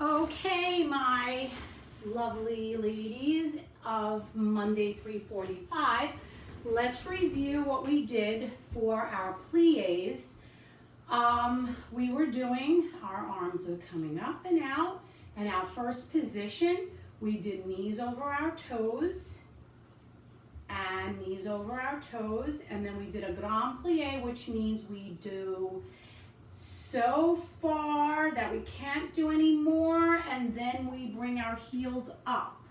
Okay, my lovely ladies of Monday 3:45, let's review what we did for our plies. We were doing, our arms are coming up and out, and our first position, we did knees over our toes, and knees over our toes, and then we did a grand plie, which means we do so far that we can't do any more, and then we bring our heels up,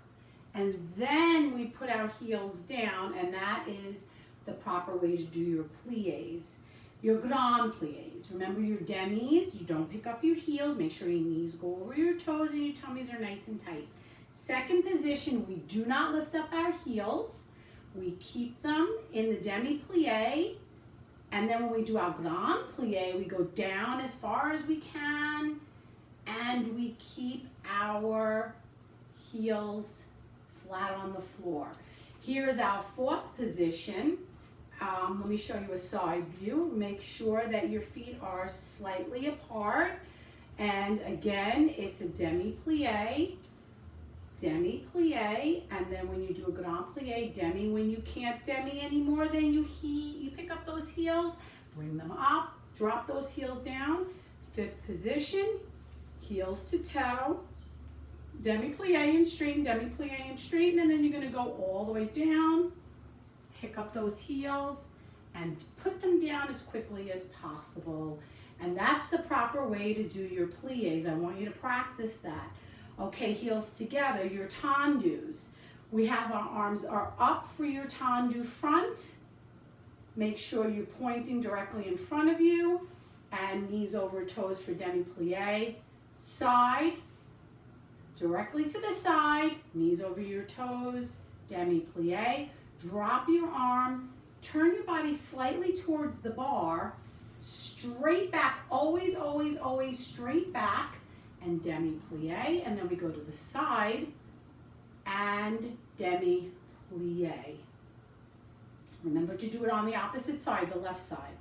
and then we put our heels down, and that is the proper way to do your plies. Your grand plies. Remember your demis, you don't pick up your heels, make sure your knees go over your toes and your tummies are nice and tight. Second position, we do not lift up our heels. We keep them in the demi plie, and then when we do our grand plie, we go down as far as we can, and we keep our heels flat on the floor. Here's our fourth position. Let me show you a side view. Make sure that your feet are slightly apart, and again, it's a demi plie, and then when you do a grand plie, demi. When you can't demi anymore, then you pick up those heels, bring them up, drop those heels down. Fifth position, heels to toe, demi plie and straighten, demi plie and straighten, and then you're going to go all the way down, pick up those heels, and put them down as quickly as possible. And that's the proper way to do your plies. I want you to practice that. Okay, heels together, your tendus. We have our arms are up for your tendu front. Make sure you're pointing directly in front of you, and knees over toes for demi plie. Side, directly to the side, knees over your toes, demi plie. Drop your arm, turn your body slightly towards the bar, straight back, always, always, always straight back, and demi plie, and then we go to the side and demi plie. Remember to do it on the opposite side, the left side.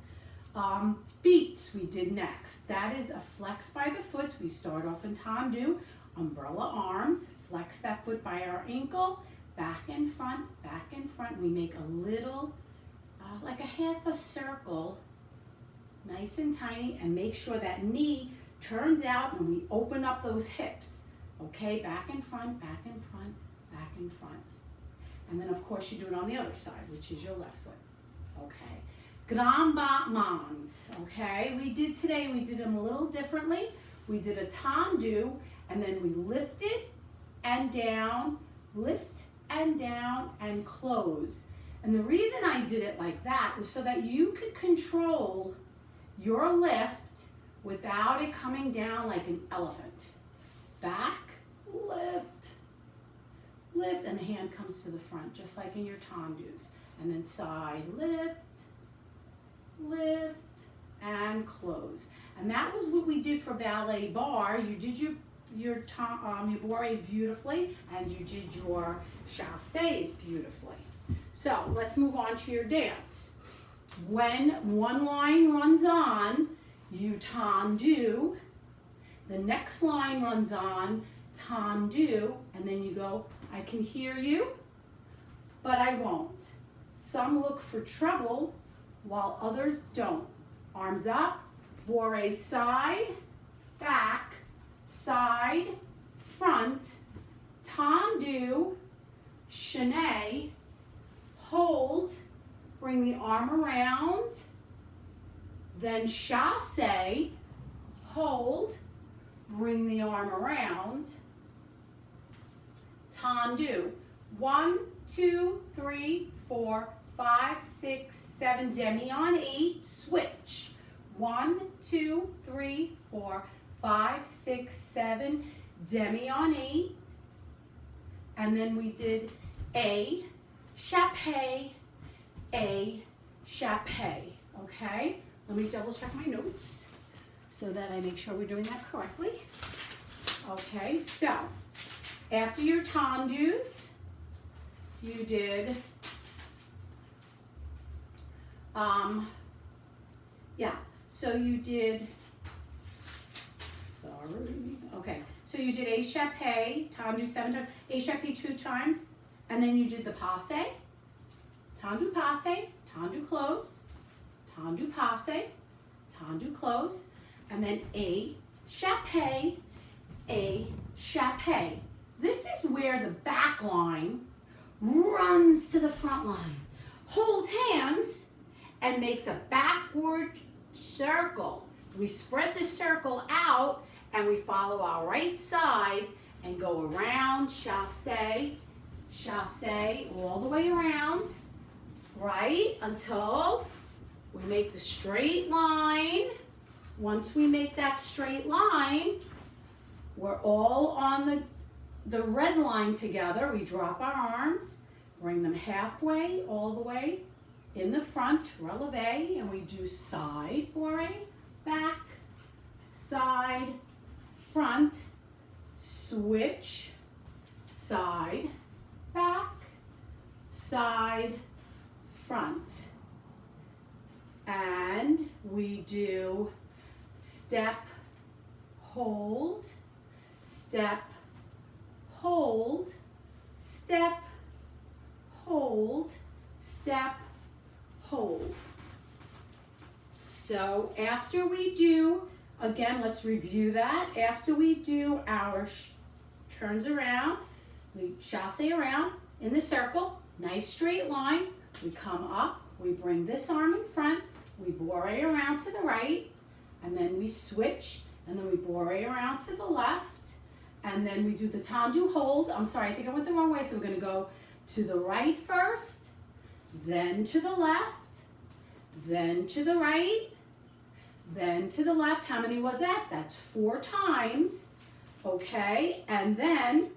Beats we did next. That is a flex by the foot. We start off in tendu, umbrella arms, flex that foot by our ankle, back and front, back and front. We make a little, like a half a circle, nice and tiny, and make sure that knee turns out and we open up those hips. Okay, back and front, back and front, back and front. And then of course you do it on the other side, which is your left foot. Okay, grand battements. Okay, we did them a little differently. We did a tendu, and then we lifted and down, lift and down, and close. And the reason I did it like that was so that you could control your lift without it coming down like an elephant. Back, lift, lift, and the hand comes to the front, just like in your tendus. And then side, lift, lift, and close. And that was what we did for ballet bar. You did your bourrées beautifully, and you did your chassés beautifully. So let's move on to your dance. When one line runs on, you tendu, the next line runs on, tendu, and then you go, I can hear you, but I won't. Some look for trouble while others don't. Arms up, bourrée side, back, side, front, tendu, chaîné, hold, bring the arm around, then chassé, hold, bring the arm around, tendu. 1, 2, 3, 4, 5, 6, 7, demi on 8, switch. 1, 2, 3, 4, 5, 6, 7, demi on 8. And then we did a chappé, okay? Let me double check my notes so that I make sure we're doing that correctly. Okay, so after your tendus, you did, so you did, sorry, Okay, so you did échappé, tendu 7 times, échappé 2 times, and then you did the passe, tendu close, tendu passe, tendu close, and then échappé, échappé. This is where the back line runs to the front line, holds hands, and makes a backward circle. We spread the circle out and we follow our right side and go around, chassé, chassé, all the way around, right, until we make the straight line. Once we make that straight line, we're all on the red line together. We drop our arms, bring them halfway, all the way in the front, releve, and we do side, barre, back, side, front, switch, side, back, side, front. And we do step, hold, step, hold, step, hold, step, hold. So after we do, again, let's review that. After we do our turns around, we chassé around in the circle, nice straight line. We come up, we bring this arm in front, we barre around to the right, and then we switch, and then we barre around to the left, and then we do the tendu hold. I'm sorry, I think I went the wrong way, so we're gonna go to the right first, then to the left, then to the right, then to the left. How many was that? That's 4 times, okay? And then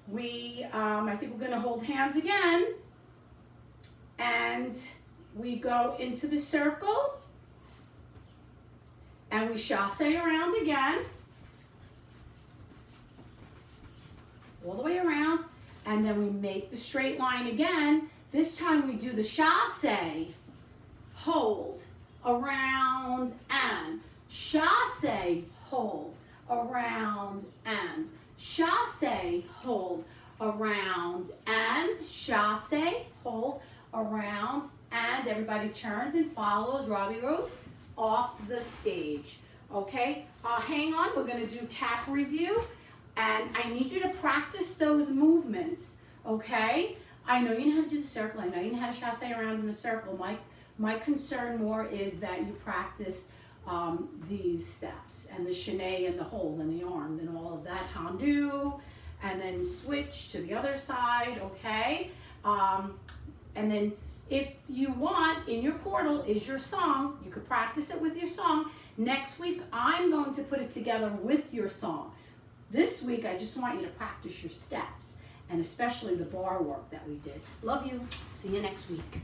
we, I think we're gonna hold hands again, and we go into the circle, and we chassé around again, all the way around, and then we make the straight line again. This time we do the chassé, hold, around, and chassé, hold, around, and chassé, hold, around, and chassé, hold, around, and everybody turns and follows Robbie Rose off the stage. Okay, hang on, we're gonna do tap review, and I need you to practice those movements, okay? I know you know how to do the circle, I know you know how to chassé around in the circle. My concern more is that you practice these steps, and the chaîné and the hold and the arm and all of that, tendu, and then switch to the other side, okay? And then if you want, in your portal is your song. You could practice it with your song. Next week, I'm going to put it together with your song. This week, I just want you to practice your steps, and especially the bar work that we did. Love you. See you next week.